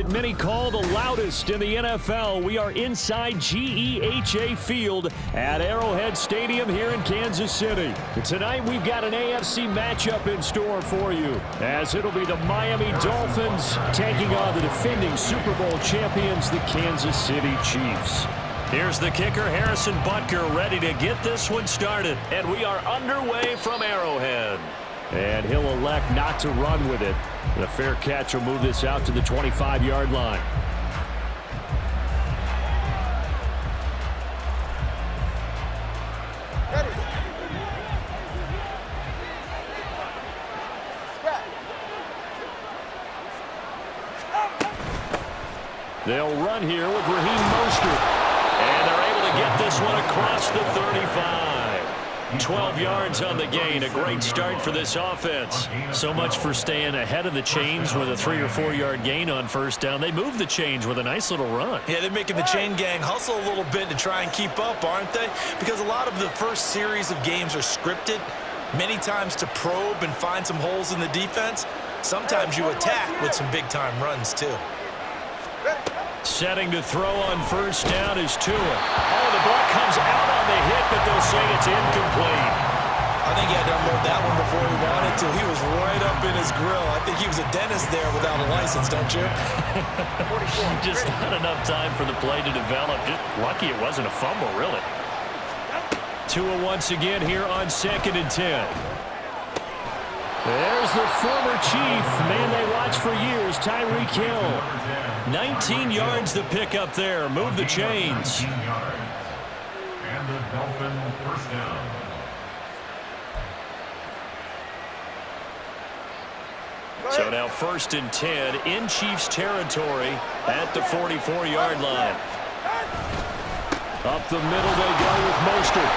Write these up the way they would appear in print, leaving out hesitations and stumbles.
what many call the loudest in the NFL. We are inside GEHA Field at Arrowhead Stadium here in Kansas City. Tonight we've got an AFC matchup in store for you, as it'll be the Miami Dolphins taking on the defending Super Bowl champions, the Kansas City Chiefs. Here's the kicker, Harrison Butker, ready to get this one started. And we are underway from Arrowhead. And he'll elect not to run with it. The fair catch will move this out to the 25-yard line. Ready. They'll run here with Raheem Mostert. And they're able to get this one across the 35. 12 yards on the gain. A great start for this offense. So much for staying ahead of the chains with a 3 or 4 yard gain on first down. They move the chains with a nice little run. Yeah, they're making the chain gang hustle a little bit to try and keep up, aren't they? Because a lot of the first series of games are scripted, many times to probe and find some holes in the defense. Sometimes you attack with some big-time runs, too. Setting to throw on first down is Tua. Oh, the ball comes out on the hit, but they'll say it's incomplete. I think he had to unload that one before he wanted to. He was right up in his grill. I think he was a dentist there without a license, don't you? Just not enough time for the play to develop. Just lucky it wasn't a fumble, really. Tua once again here on 2nd and 10. There's the former Chief, man they watched for years, Tyreek Hill. 19 yards to pick up there. Move the chains. And the Dolphin first down. So now 1st and 10 in Chiefs territory at the 44-yard line. Up the middle they go with Mostert.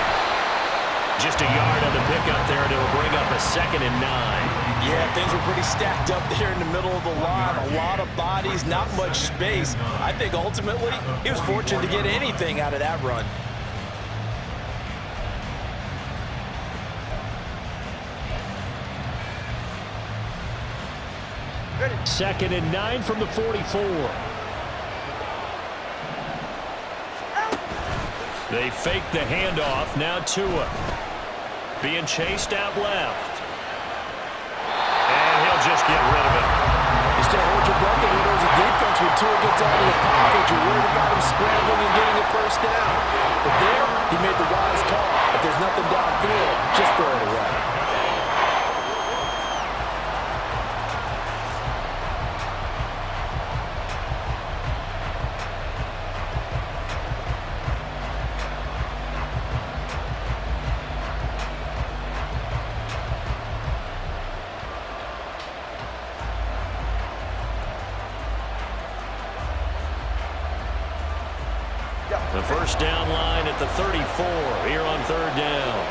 Just a yard on the pickup there, and it'll bring up a 2nd and 9. Yeah, things were pretty stacked up there in the middle of the line. A lot of bodies, not much space. I think ultimately he was fortunate to get anything out of that run. Ready. 2nd and 9 from the 44. They fake the handoff. Now Tua being chased out left. And he'll just get rid of it. You still hold your breath and there's a defense when Tua gets out of the pocket. You're worried about him scrambling and getting a first down. But there, he made the wise call. If there's nothing downfield, just throw it away. The first down line at the 34 here on 3rd down.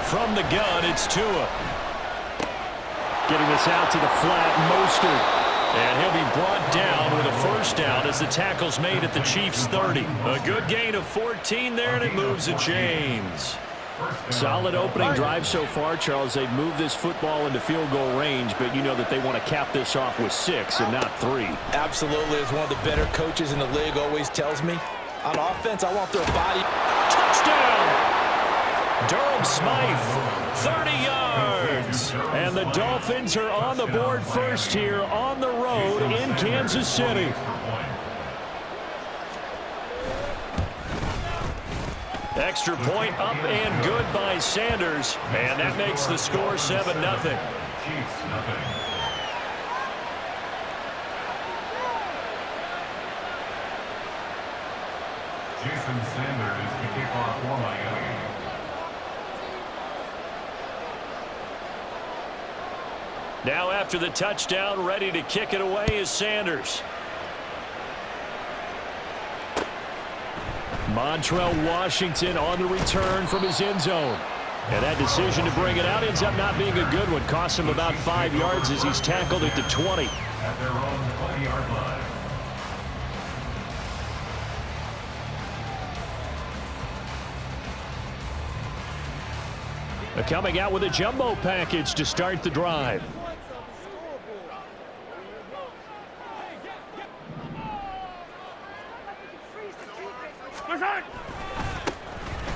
From the gun, it's Tua. Getting this out to the flat, Mostert. And he'll be brought down with a first down as the tackle's made at the Chiefs' 30. A good gain of 14 there, and it moves the chains. Solid opening drive so far, Charles. They've moved this football into field goal range, but you know that they want to cap this off with 6 and not 3. Absolutely. As one of the better coaches in the league always tells me, on offense, I want their body. Touchdown! Durham Smythe, 30 yards. And the Dolphins are on the board first here on the road in Kansas City. Extra point up and good by Sanders. And that makes the score 7-0. Chiefs, nothing. Jason Sanders to kick off for Miami. Now after the touchdown, ready to kick it away is Sanders. Montrell Washington on the return from his end zone. And that decision to bring it out ends up not being a good one. Costs him about 5 yards as he's tackled at the 20. At their own 20-yard line. Coming out with a jumbo package to start the drive.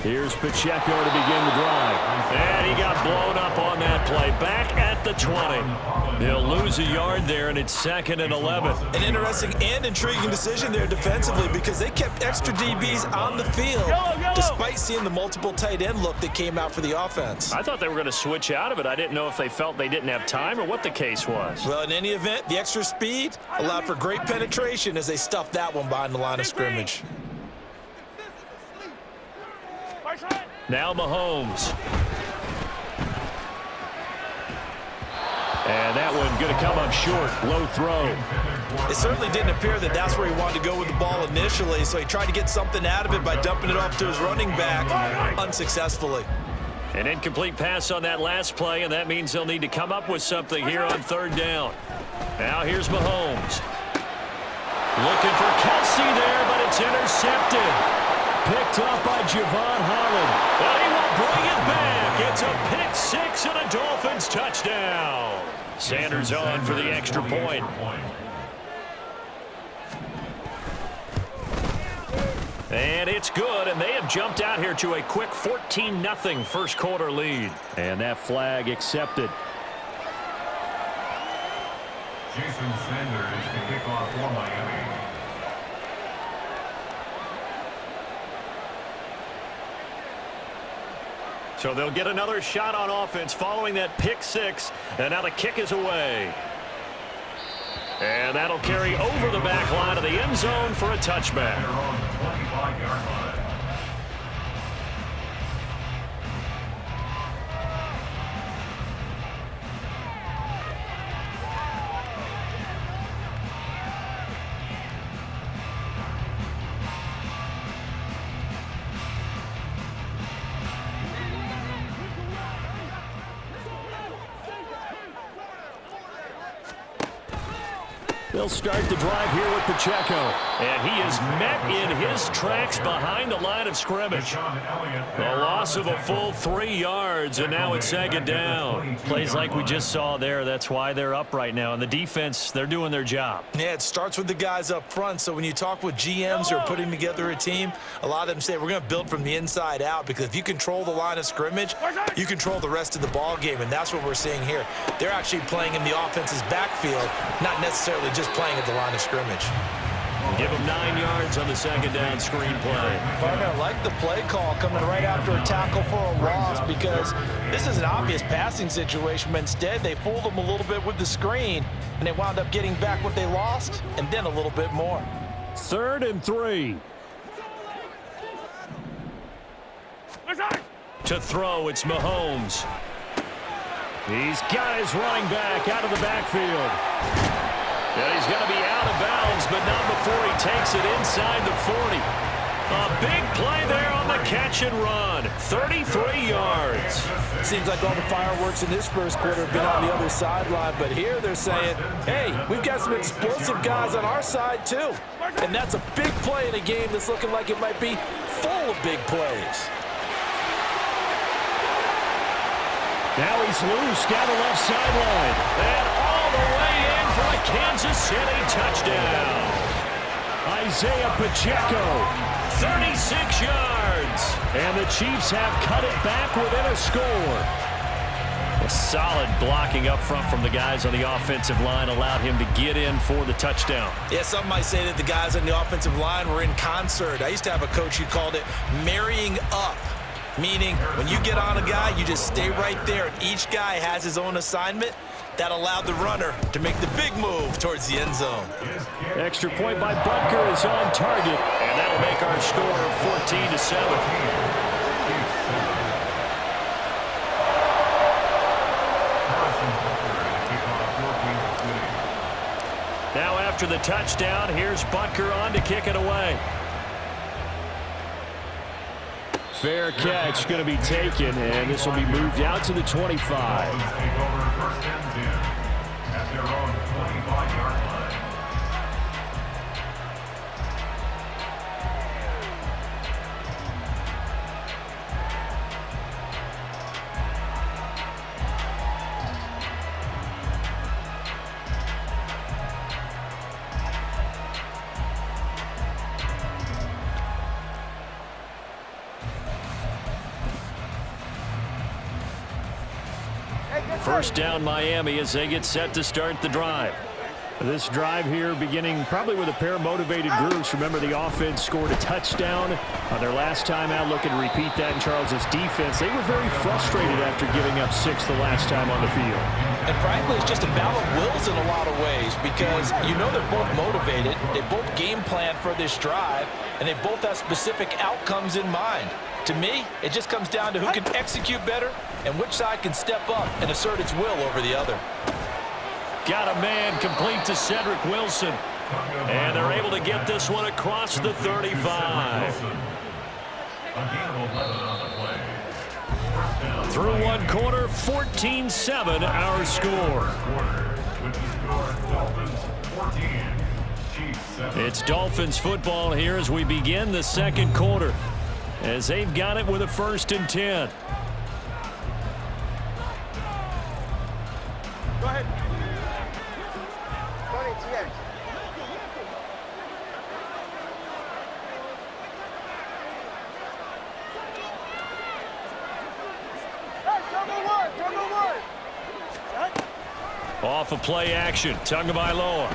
Here's Pacheco to begin the drive. And he got blown up on that play. Back at the 20. They'll lose a yard there, and it's 2nd and 11. An interesting and intriguing decision there defensively because they kept extra DBs on the field despite seeing the multiple tight end look that came out for the offense. I thought they were going to switch out of it. I didn't know if they felt they didn't have time or what the case was. Well, in any event, the extra speed allowed for great penetration as they stuffed that one behind the line of scrimmage. Now Mahomes. And that one going to come up short. Low throw. It certainly didn't appear that that's where he wanted to go with the ball initially, so he tried to get something out of it by dumping it off to his running back unsuccessfully. An incomplete pass on that last play, and that means they'll need to come up with something here on 3rd down. Now here's Mahomes. Looking for Kelsey there, but it's intercepted. Picked up by Javon Holland. And he will bring it back. It's a pick 6 and a Dolphins touchdown. Sanders on for the extra point. And it's good, and they have jumped out here to a quick 14-0 first quarter lead. And that flag accepted. Jason Sanders to kick off for Miami. So they'll get another shot on offense following that pick 6, and now the kick is away. And that'll carry over the back line of the end zone for a touchback. They're on the 25-yard line. They'll start the drive here with Pacheco. And he is met in his tracks behind the line of scrimmage. A loss of a full 3 yards, and now it's 2nd down. Plays like we just saw there. That's why they're up right now. And the defense, they're doing their job. Yeah, it starts with the guys up front. So when you talk with GMs who are putting together a team, a lot of them say we're going to build from the inside out, because if you control the line of scrimmage, you control the rest of the ball game, and that's what we're seeing here. They're actually playing in the offense's backfield, not necessarily just playing at the line of scrimmage. Give him 9 yards on the 2nd down screen play. Partner, I like the play call coming right after a tackle for a loss, because this is an obvious passing situation, but instead they fooled them a little bit with the screen, and they wound up getting back what they lost and then a little bit more. 3rd and 3. To throw, it's Mahomes. He's got his running back out of the backfield. And he's going to be out of bounds, but not before he takes it inside the 40. A big play there on the catch and run. 33 yards. Seems like all the fireworks in this first quarter have been on the other sideline, but here they're saying, hey, we've got some explosive guys on our side too. And that's a big play in a game that's looking like it might be full of big plays. Now he's loose down the left sideline. And all the way in for a Kansas City touchdown. Isaiah Pacheco, 36 yards. And the Chiefs have cut it back within a score. A solid blocking up front from the guys on the offensive line allowed him to get in for the touchdown. Yeah, some might say that the guys on the offensive line were in concert. I used to have a coach who called it marrying up. Meaning, when you get on a guy, you just stay right there, and each guy has his own assignment. That allowed the runner to make the big move towards the end zone. Extra point by Butker is on target, and that'll make our score 14-7. Now after the touchdown, here's Butker on to kick it away. Fair catch going to be taken, and this will be moved out to the 25. Dolphins take over 1st and 10 at their own 25-yard line. First down Miami as they get set to start the drive. This drive here beginning probably with a pair of motivated groups. Remember, the offense scored a touchdown on their last time out. Looking to repeat that in Charles's defense. They were very frustrated after giving up 6 the last time on the field. And frankly, it's just a battle of wills in a lot of ways because you know they're both motivated. They both game plan for this drive, and they both have specific outcomes in mind. To me, it just comes down to who can execute better and which side can step up and assert its will over the other. Got a man complete to Cedric Wilson. And they're able to get this one across the 35. Through one quarter, 14-7 our score. It's Dolphins football here as we begin the second quarter, as they've got it with a 1st and 10. Go ahead. Off of play action, Tagovailoa.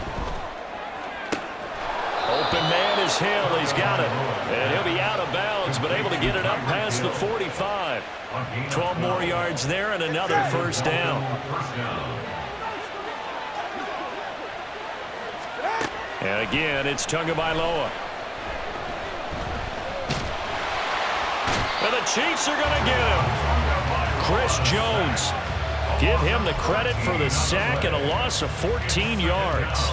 Open man is Hill. He's got it. And he'll be out of bounds, but able to get it up past the 45. 12 more yards there and another 1st down. And again, it's Tagovailoa. And the Chiefs are going to get him. Chris Jones. Give him the credit for the sack and a loss of 14 yards.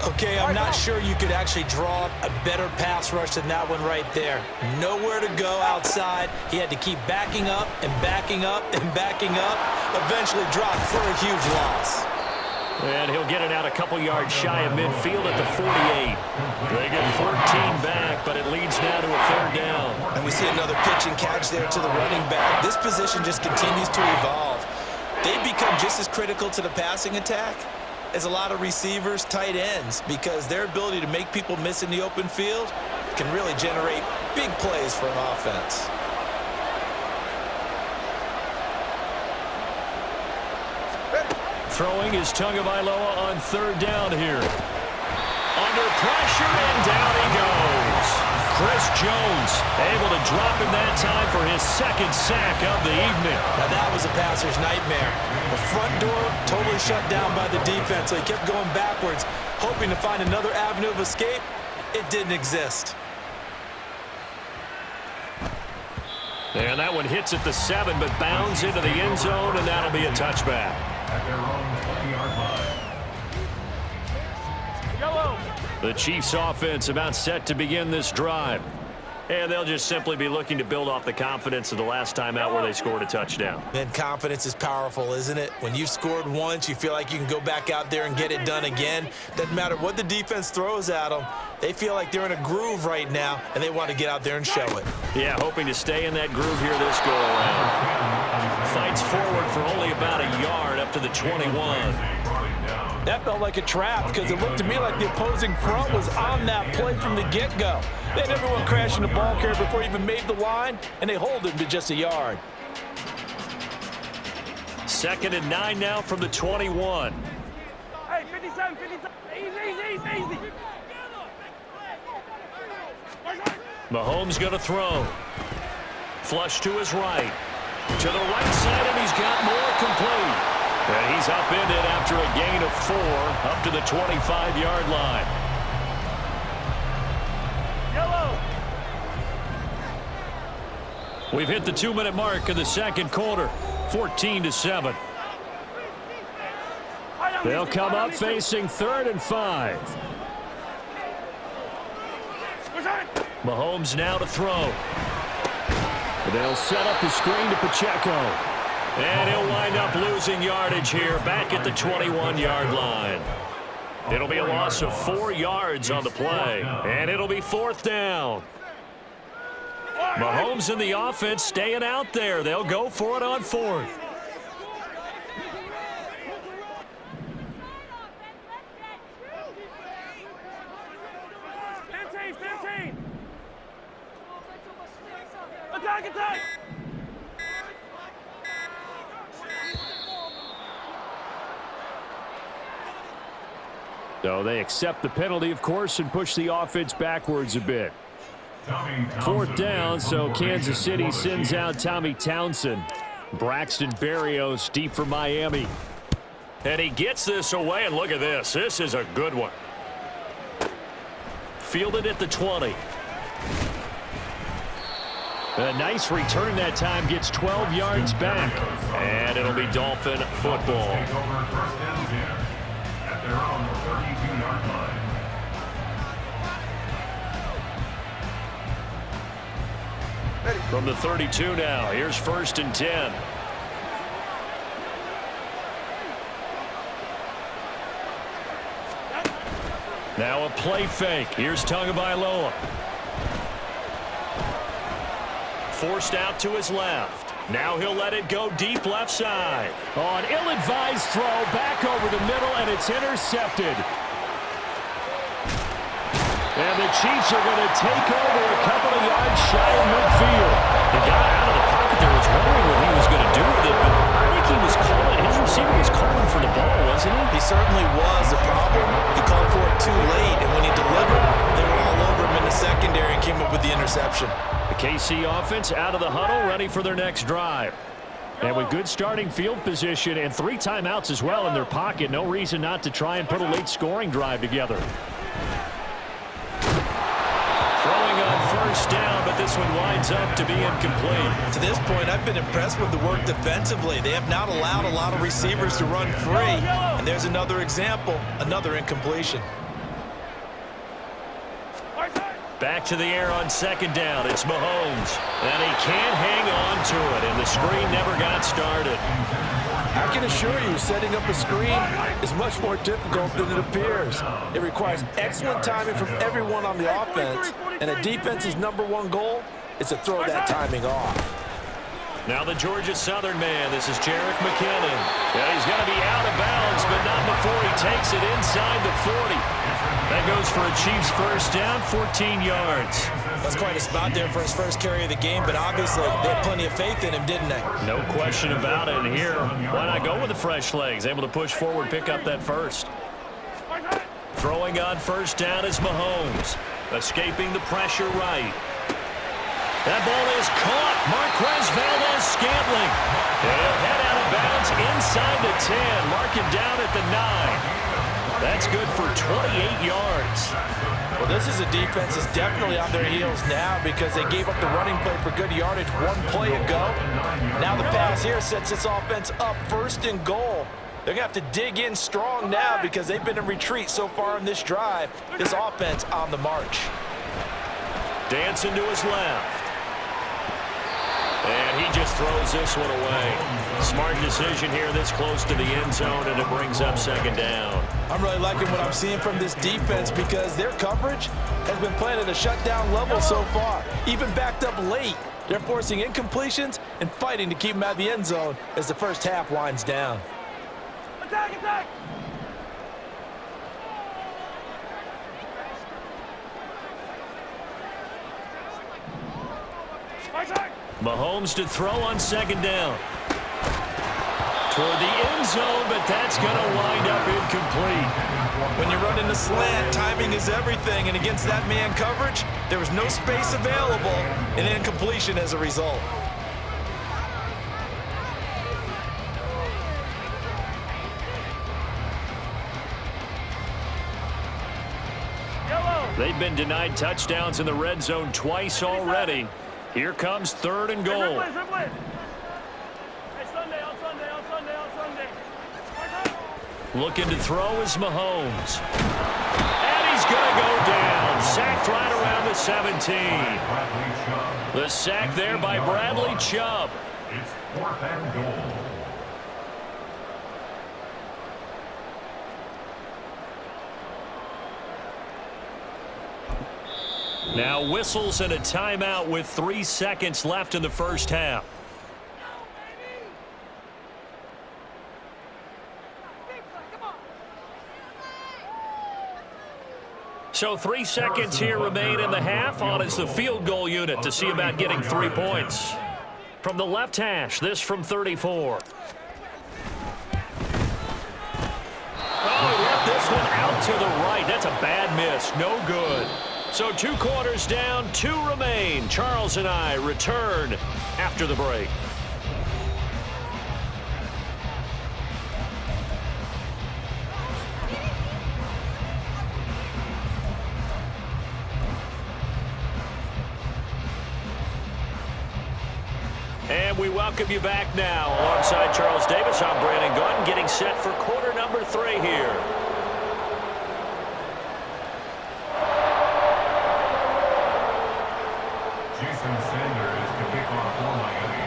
Okay, I'm not sure you could actually draw up a better pass rush than that one right there. Nowhere to go outside. He had to keep backing up and backing up and backing up. Eventually dropped for a huge loss. And he'll get it out a couple yards shy of midfield at the 48. They get 14 back, but it leads now to a 3rd down. And we see another pitch and catch there to the running back. This position just continues to evolve. They've become just as critical to the passing attack as a lot of receivers, tight ends, because their ability to make people miss in the open field can really generate big plays for an offense. Throwing is Tagovailoa on 3rd down here. Under pressure, and down he goes. Chris Jones able to drop him that time for his 2nd sack of the evening. Now that was a passer's nightmare. The front door totally shut down by the defense, so he kept going backwards, hoping to find another avenue of escape. It didn't exist. And that one hits at the 7, but bounds into the end zone, and that'll be a touchback. The Chiefs offense about set to begin this drive. And they'll just simply be looking to build off the confidence of the last time out where they scored a touchdown. And confidence is powerful, isn't it? When you've scored once, you feel like you can go back out there and get it done again. Doesn't matter what the defense throws at them. They feel like they're in a groove right now, and they want to get out there and show it. Yeah, hoping to stay in that groove here this go-around. Fights forward for only about a yard up to the 21. That felt like a trap because it looked to me like the opposing front was on that play from the get-go. They had everyone crashing the ball carrier before he even made the line, and they hold him to just a yard. 2nd and 9 now from the 21. Hey, 57, 57. Easy. Mahomes going to throw. Flush to his right. To the right side, and he's got more complete. And he's upended after a gain of 4 up to the 25-yard line. Yellow. We've hit the 2-minute mark of the second quarter, 14-7. They'll come up facing 3rd and 5. Mahomes now to throw. They'll set up the screen to Pacheco. And he'll wind up losing yardage here back at the 21-yard line. It'll be a loss of 4 yards on the play, and it'll be 4th down. Mahomes and the offense staying out there. They'll go for it on 4th. Attack! So they accept the penalty, of course, and push the offense backwards a bit. Fourth down, so Kansas City sends out Tommy Townsend. Braxton Berrios deep for Miami. And he gets this away, and look at this. This is a good one. Fielded at the 20. A nice return that time, gets 12 yards back. And it'll be Dolphin football. At their own 32-yard line. From the 32 now, here's 1st and 10. Now a play fake. Here's Tagovailoa. Forced out to his left. Now he'll let it go deep left side. On ill-advised throw, back over the middle, and it's intercepted. And the Chiefs are going to take over a couple of yards shy of midfield. He got out of the pocket there, was wondering what he was going to do with it, but I think he was calling, his receiver was calling for the ball, wasn't he? He certainly was. The problem, he called for it too late, and when he delivered, they were all over him in the secondary and came up with the interception. The KC offense out of the huddle, ready for their next drive. And with good starting field position and 3 timeouts as well in their pocket, no reason not to try and put a late scoring drive together. Throwing on 1st down, but this one winds up to be incomplete. To this point, I've been impressed with the work defensively. They have not allowed a lot of receivers to run free. And there's another example, another incompletion. Back to the air on 2nd down. It's Mahomes. And he can't hang on to it, and the screen never got started. I can assure you, setting up a screen is much more difficult than it appears. It requires excellent timing from everyone on the offense, and a defense's #1 goal is to throw that timing off. Now the Georgia Southern man, this is Jerick McKinnon. Yeah, he's going to be out of bounds, but not before he takes it inside the 40. That goes for a Chiefs 1st down, 14 yards. That's quite a spot there for his first carry of the game, but obviously they had plenty of faith in him, didn't they? No question about it. And here, why not go with the fresh legs? Able to push forward, pick up that first. Throwing on 1st down is Mahomes. Escaping the pressure right. That ball is caught. Marquez Valdes-Scantling. He'll head out of bounds inside the 10. Mark him down at the 9. That's good for 28 yards. Well, this is a defense that's definitely on their heels now because they gave up the running play for good yardage 1 play ago. Now the pass here sets this offense up 1st and goal. They're going to have to dig in strong now because they've been in retreat so far in this drive. This offense on the march. Dancing to his left. And he just throws this one away. Smart decision here this close to the end zone, and it brings up 2nd down. I'm really liking what I'm seeing from this defense because their coverage has been playing at a shutdown level so far. Even backed up late, they're forcing incompletions and fighting to keep them out of the end zone as the first half winds down. Attack, attack! Mahomes to throw on 2nd down. Toward the end zone, but that's going to wind up incomplete. When you're running the slant, timing is everything, and against that man coverage, there was no space available, and incompletion as a result. They've been denied touchdowns in the red zone twice already. Here comes 3rd and goal. Hey, Sunday, on Sunday, on Sunday, on Sunday. Looking to throw is Mahomes. And he's going to go down. Sacked right around the 17. The sack there by Bradley Chubb. It's 4th and goal. Now whistles and a timeout with 3 seconds left in the first half. So 3 seconds here remain in the half. On is the field goal unit to see about getting 3 points. From the left hash, this from 34. Oh, he left this one out to the That's no good. So 2 quarters down, 2 remain. Charles and I return after the break. And we welcome you back now. Alongside Charles Davis, I'm Brandon Gaudin, getting set for quarter number 3 here. Jason Sanders to kick off for Miami.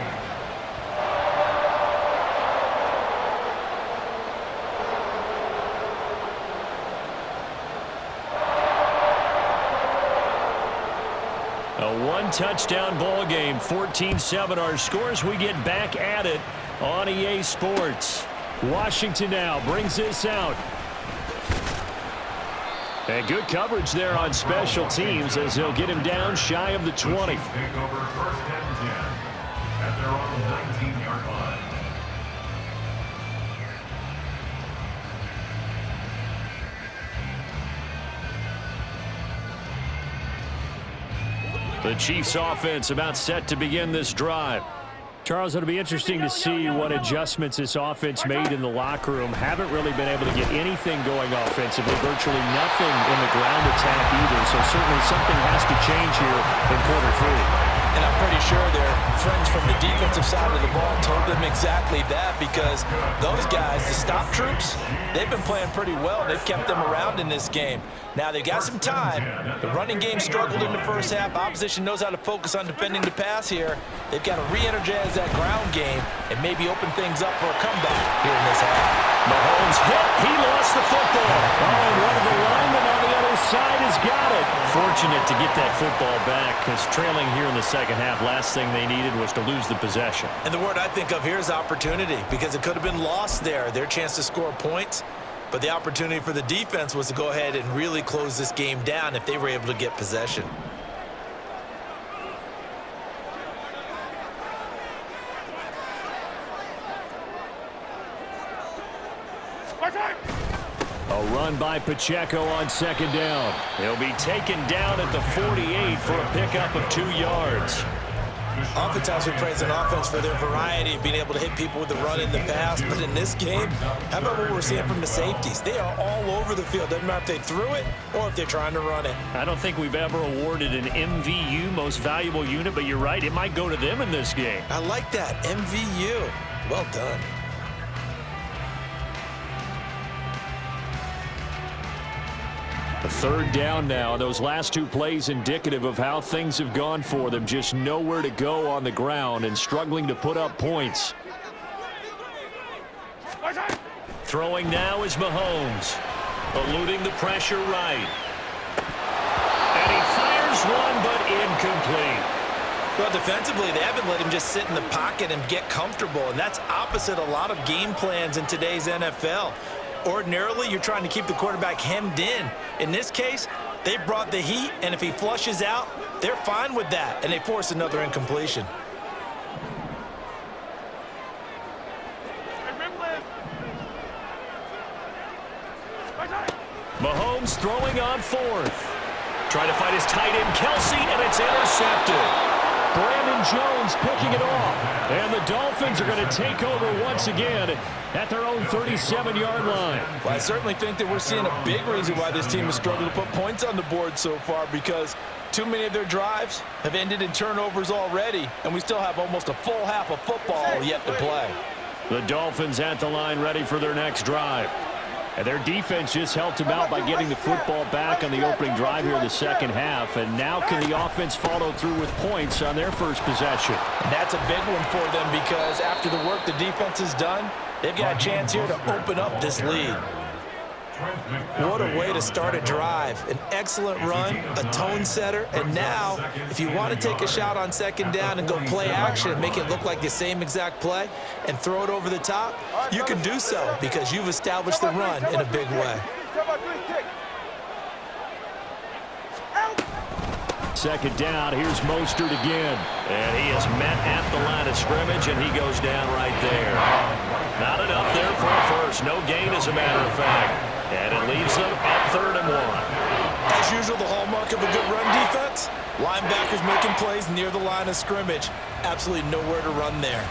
A 1-touchdown ball game, 14-7 our scores. We get back at it on EA Sports. Washington now brings this out. And good coverage there on special teams as they'll get him down shy of the 20. Take over first and 10 at their own 19-yard line. The Chiefs offense about set to begin this drive. Charles, it'll be interesting to see what adjustments this offense made in the locker room. Haven't really been able to get anything going offensively, virtually nothing in the ground attack either. So certainly something has to change here in quarter 3. And I'm pretty sure their friends from the defensive side of the ball told them exactly that, because those guys, the stop troops, they've been playing pretty well. They've kept them around in this game. Now they've got some time. The running game struggled in the first half. Opposition knows how to focus on defending the pass here. They've got to re-energize that ground game and maybe open things up for a comeback here in this half. Mahomes hit. He lost the football. Oh, and one of the linemen on the other side has got it. Fortunate to get that football back, because trailing here in the second half, last thing they needed was to lose the possession. And the word I think of here is opportunity, because it could have been lost there. Their chance to score points. But the opportunity for the defense was to go ahead and really close this game down if they were able to get possession. A run by Pacheco on second down. He'll be taken down at the 48 for a pickup of 2 yards. Oftentimes we praise an offense for their variety of being able to hit people with the run in the pass, but in this game, how about what we're seeing from the safeties? They are all over the field. Doesn't matter if they threw it or if they're trying to run it. I don't think we've ever awarded an MVU, most valuable unit, but you're right, it might go to them in this game. I like that, MVU. Well done. A third down now. Those last 2 plays indicative of how things have gone for them. Just nowhere to go on the ground and struggling to put up points. Throwing now is Mahomes. Eluding the pressure right. And he fires one, but incomplete. Well, defensively, they haven't let him just sit in the pocket and get comfortable, and that's opposite a lot of game plans in today's NFL. Ordinarily, you're trying to keep the quarterback hemmed in. In this case, they brought the heat, and if he flushes out, they're fine with that, and they force another incompletion. Mahomes throwing on 4th. Trying to find his tight end, Kelsey, and it's intercepted. Brandon Jones picking it off. And the Dolphins are going to take over once again at their own 37-yard line. Well, I certainly think that we're seeing a big reason why this team has struggled to put points on the board so far, because too many of their drives have ended in turnovers already, and we still have almost a full half of football yet to play. The Dolphins at the line ready for their next drive. And their defense just helped them out by getting the football back on the opening drive here in the second half. And now can the offense follow through with points on their first possession? And that's a big one for them, because after the work the defense has done, they've got a chance here to open up this lead. What a way to start a drive. An excellent run, a tone setter, and now if you want to take a shot on second down and go play action and make it look like the same exact play and throw it over the top, you can do so because you've established the run in a big way. Second down, here's Mostert again. And he is met at the line of scrimmage, and he goes down right there. Not enough there for a first. No gain, as a matter of fact. And it leaves them at 3rd and 1. As the hallmark of a good run defense? Linebackers making plays near the line of scrimmage. Absolutely nowhere to run there.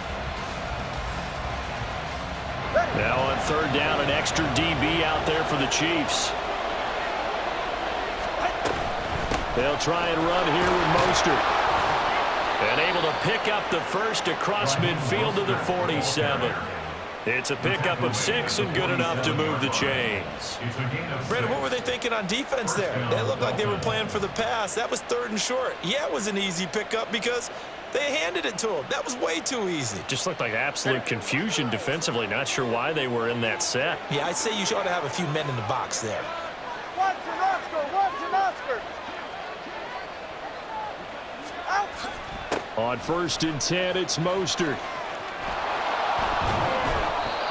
Now on third down, an extra DB out there for the Chiefs. They'll try and run here with Mostert. And able to pick up the first across midfield to the 47. It's a pickup of 6 and good enough to move the chains. Brandon, what were they thinking on defense there? They looked like they were playing for the pass. That was 3rd and short. Yeah, it was an easy pickup because they handed it to him. That was way too easy. Just looked like absolute confusion defensively. Not sure why they were in that set. Yeah, I'd say you ought to have a few men in the box there. Watson, Oscar, Watson, Oscar. Out. On 1st and 10, it's Mostert.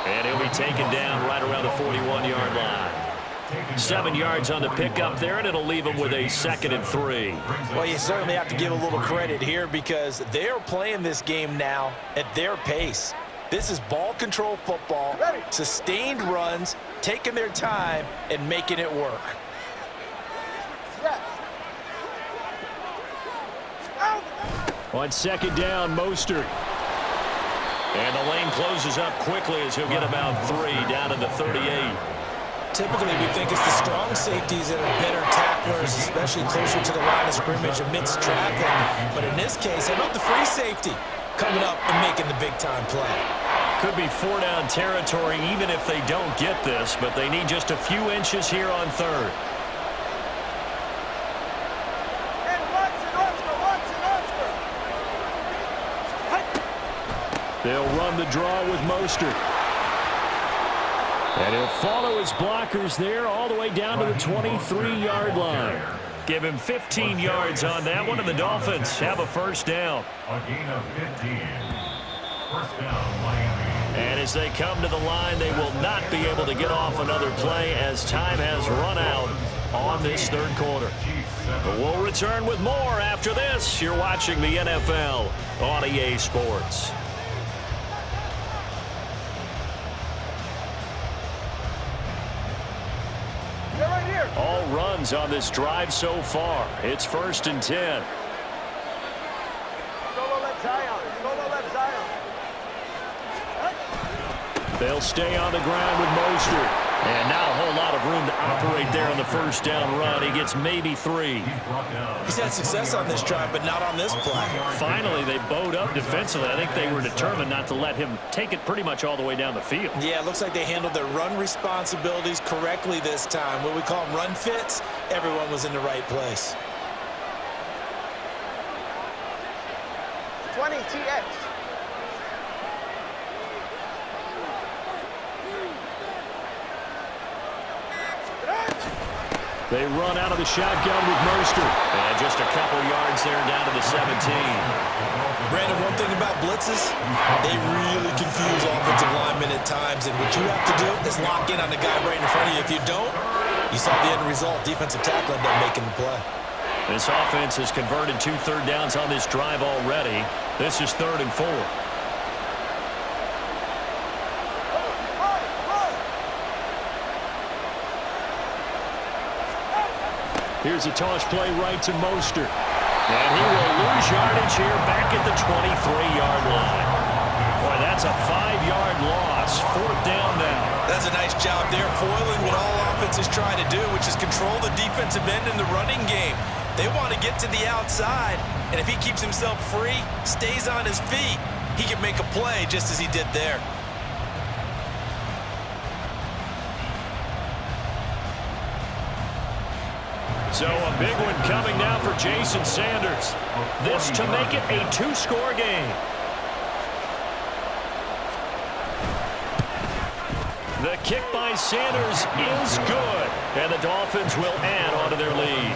And he'll be taken down right around the 41-yard line. 7 yards on the pickup there, and it'll leave him with a 2nd and 3. Well, you certainly have to give a little credit here because they're playing this game now at their pace. This is ball control football, sustained runs, taking their time, and making it work. Yes. Out. On 2nd down, Mostert. And the lane closes up quickly as he'll get about 3 down to the 38. Typically, we think it's the strong safeties that are better tacklers, especially closer to the line of scrimmage amidst traffic. But in this case, how about the free safety coming up and making the big-time play? Could be 4-down territory even if they don't get this, but they need just a few inches here on 3rd. And Watson, Oscar, Watson, Oscar. They'll run the draw with Mostert. And he'll follow his blockers there all the way down to the 23-yard line. Give him 15 yards on that one, and the Dolphins have a 1st down. A gain of 15. 1st down, Miami. And as they come to the line, they will not be able to get off another play as time has run out on this 3rd quarter. But we'll return with more after this. You're watching the NFL on EA Sports. They're right here. All runs on this drive so far. It's 1st and 10. Solo left Zion. Solo left Zion. They'll stay on the ground with Mostert. And not a whole lot of room to operate there on the 1st down run. He gets maybe 3. He's had success on this drive, but not on this play. Finally, they bowed up defensively. I think they were determined not to let him take it pretty much all the way down the field. Yeah, it looks like they handled their run responsibilities correctly this time. What we call them run fits, everyone was in the right place. 20 TX. They run out of the shotgun with Mostert. And just a couple yards there down to the 17. Brandon, one thing about blitzes, they really confuse offensive linemen at times, and what you have to do is lock in on the guy right in front of you. If you don't, you saw the end result. Defensive tackle ended up making the play. This offense has converted 2 third downs on this drive already. This is 3rd and 4. Here's a toss play right to Mostert. And he will lose yardage here back at the 23-yard line. Boy, that's a 5-yard loss. 4th down now. That's a nice job there, foiling what all offenses try to do, which is control the defensive end in the running game. They want to get to the outside, and if he keeps himself free, stays on his feet, he can make a play just as he did there. So a big one coming now for Jason Sanders. This to make it a 2-score game. The kick by Sanders is good, and the Dolphins will add onto their lead.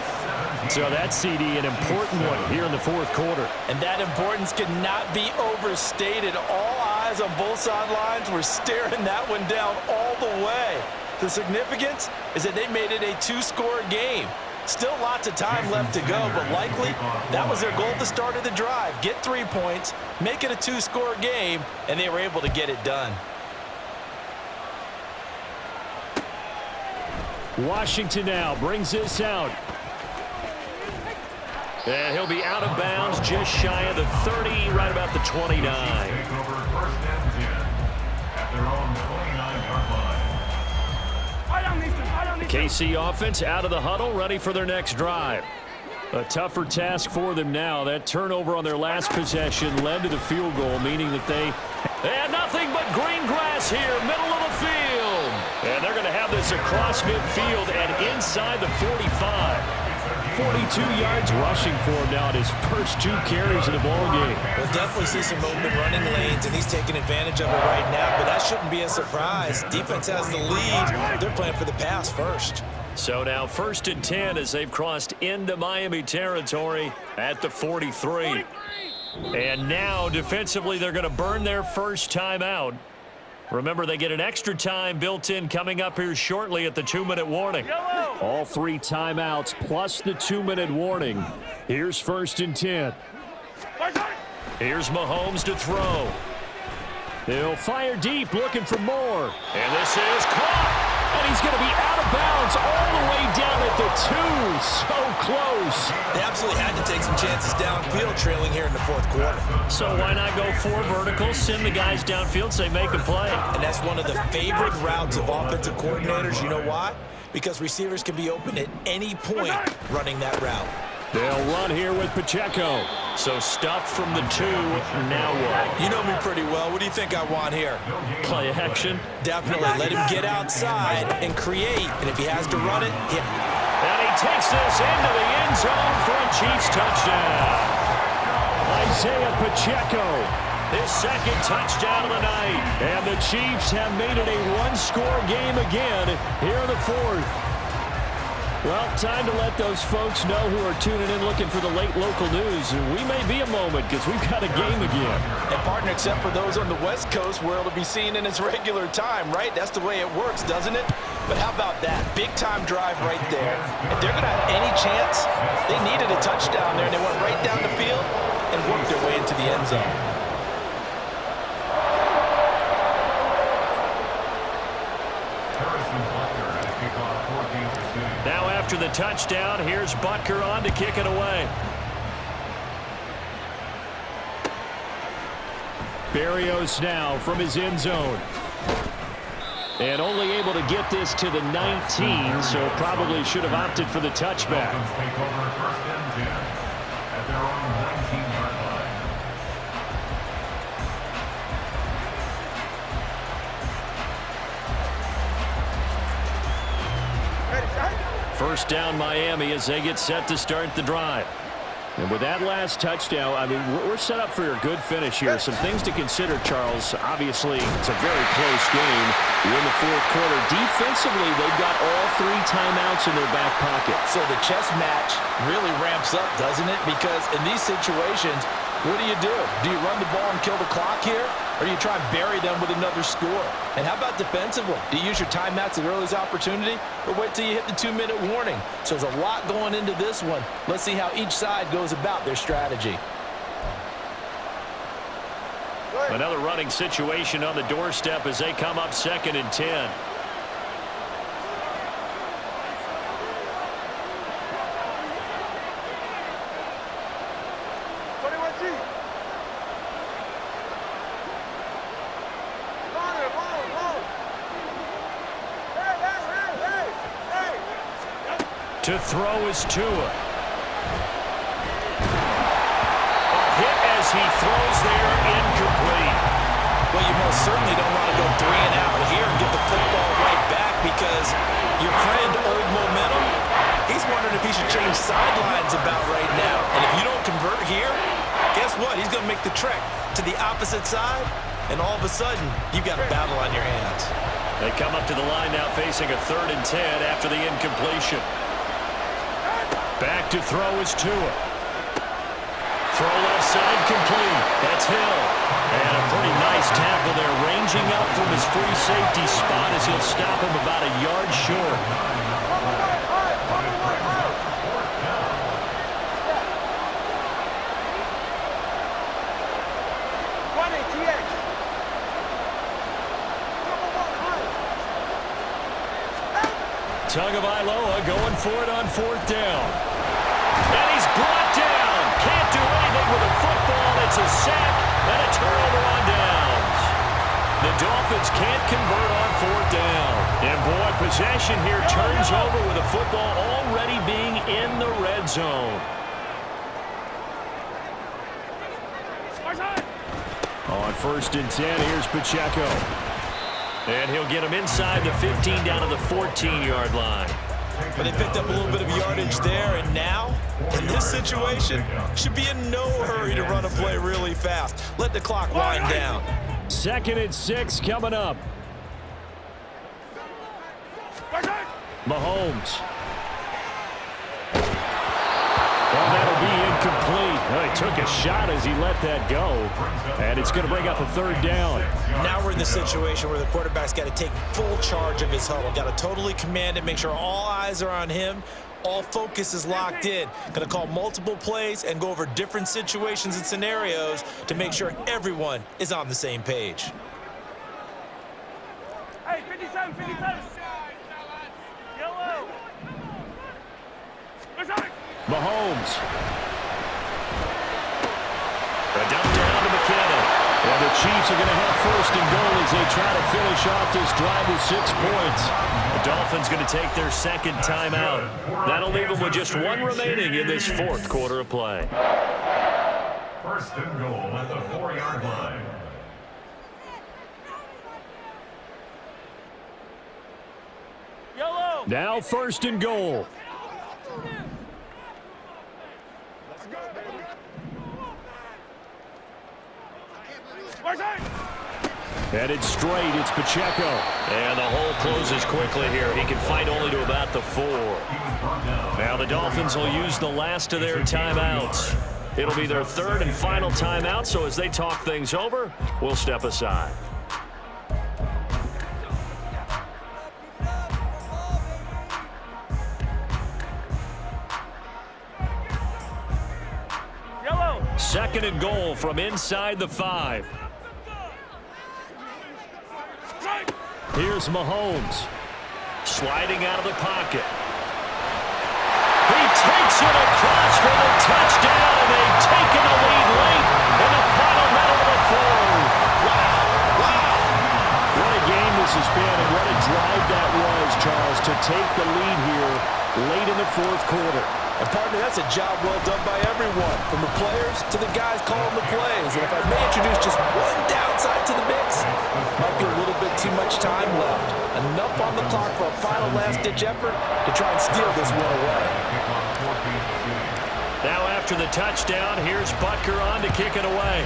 So that's, CD, an important one here in the 4th quarter. And that importance cannot be overstated. All eyes on both sidelines were staring that one down all the way. The significance is that they made it a 2-score game. Still lots of time left to go, but likely that was their goal at the start of the drive. Get 3 points, make it a 2-score game, and they were able to get it done. Washington now brings this out. And he'll be out of bounds just shy of the 30, right about the 29. Take over first and 10 at their own 29-yard line. KC offense out of the huddle, ready for their next drive. A tougher task for them now. That turnover on their last possession led to the field goal, meaning that they had nothing but green grass here, middle of the field. And they're going to have this across midfield and inside the 45. 42 yards rushing for him now at his first 2 carries of the ball game. We'll definitely see some open running lanes, and he's taking advantage of it right now, but that shouldn't be a surprise. Defense has the lead. They're playing for the pass first. So now 1st and 10 as they've crossed into Miami territory at the 43. And now defensively they're going to burn their first timeout. Remember, they get an extra time built in coming up here shortly at the 2-minute warning. All 3 timeouts plus the 2-minute warning. Here's 1st and 10. Here's Mahomes to throw. He'll fire deep, looking for more. And this is caught. And he's going to be out of bounds all the way down at the 2. So close. They absolutely had to take some chances downfield trailing here in the 4th quarter. So why not go 4 verticals, send the guys downfield, say make a play. And that's one of the favorite routes of offensive coordinators. You know why? Because receivers can be open at any point running that route. They'll run here with Pacheco. So stuff from the 2. Now what? You know me pretty well. What do you think I want here? Play action. Definitely. Let him get outside and create. And if he has to run it, hit. And he takes this into the end zone for a Chiefs touchdown. Isaiah Pacheco, his 2nd touchdown of the night. And the Chiefs have made it a 1-score game again here in the 4th. Well, time to let those folks know who are tuning in looking for the late local news. We may be a moment because we've got a game again. And partner, except for those on the West Coast where it'll be seen in its regular time, right? That's the way it works, doesn't it? But how about that? Big-time drive right there. If they're going to have any chance, they needed a touchdown there, and they went right down the field and worked their way into the end zone. Now after the touchdown, here's Butker on to kick it away. Berrios now from his end zone. And only able to get this to the 19, so probably should have opted for the touchback. Dolphins take over first and 10 at their own 19-yard line. First down Miami as they get set to start the drive. And with that last touchdown, I mean, we're set up for a good finish here. Some things to consider, Charles. Obviously, it's a very close game. You're in the 4th quarter. Defensively, they've got all 3 timeouts in their back pocket. So the chess match really ramps up, doesn't it? Because in these situations, what do? Do you run the ball and kill the clock here? Or do you try and bury them with another score? And how about defensively? Do you use your timeouts at the earliest opportunity? Or wait till you hit the 2-minute warning? So there's a lot going into this one. Let's see how each side goes about their strategy. Another running situation on the doorstep as they come up 2nd and 10. To throw is Tua. A hit as he throws there, incomplete. Well, you most certainly don't want to go 3 and out here and get the football right back because your friend, Old Momentum, he's wondering if he should change sidelines about right now. And if you don't convert here, guess what? He's going to make the trek to the opposite side, and all of a sudden, you've got a battle on your hands. They come up to the line now facing a 3rd and 10 after the incompletion. Back to throw is Tua. Throw left side complete. That's Hill. And a pretty nice tackle there, ranging up from his free safety spot as he'll stop him about a yard short. Tagovailoa going for it on 4th down. And he's brought down. gets a sack and a turnover on downs. The Dolphins can't convert on fourth down. And boy, possession here turns over with the football already being in the red zone. On 1st and 10, here's Pacheco. And he'll get him inside the 15 down to the 14-yard line. But they picked up a little bit of yardage there, and now, in this situation, should be in no hurry to run a play really fast. Let the clock wind down. 2nd and 6 coming up. Mahomes. Well, that'll be incomplete. Well, he took a shot as he let that go. And it's going to bring up a 3rd down. Now we're in the situation where the quarterback's got to take full charge of his huddle. Got to totally command it, make sure all eyes are on him. All focus is locked in. Going to call multiple plays and go over different situations and scenarios to make sure everyone is on the same page. Hey, 57, 57. Yellow. Mahomes. A dump down to McKinnon. And the Chiefs are going to have 1st and goal as they try to finish off this drive with 6 points. The Dolphins going to take their 2nd timeout. That'll leave them with just 1 remaining in this 4th quarter of play. 1st and goal at the 4-yard line. Yellow. Now 1st and goal. Headed straight, it's Pacheco. And the hole closes quickly here. He can fight only to about the 4. Now the Dolphins will use the last of their timeouts. It'll be their 3rd and final timeout, so as they talk things over, we'll step aside. Yellow. 2nd and goal from inside the 5. Here's Mahomes. Sliding out of the pocket. He takes it across for the touchdown, and they've taken the lead late in the final minute of the 4th. Wow. What a game this has been, and what a drive that was, Charles, to take the lead here late in the 4th quarter. And, partner, that's a job well done by everyone, from the players to the guys calling the plays. And if I may introduce just one downside to the mix, might be a little bit too much time left. Enough on the clock for a final last-ditch effort to try and steal this one away. Now after the touchdown, here's Butker on to kick it away.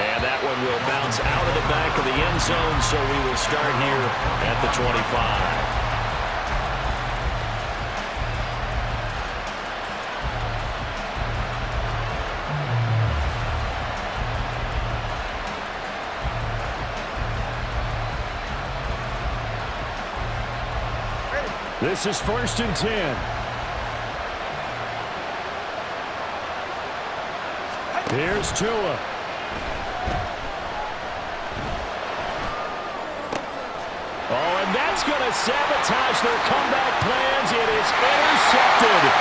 And that one will bounce out of the back of the end zone, so we will start here at the 25. This is 1st and 10. Here's Tua. Oh, and that's going to sabotage their comeback plans. It is intercepted.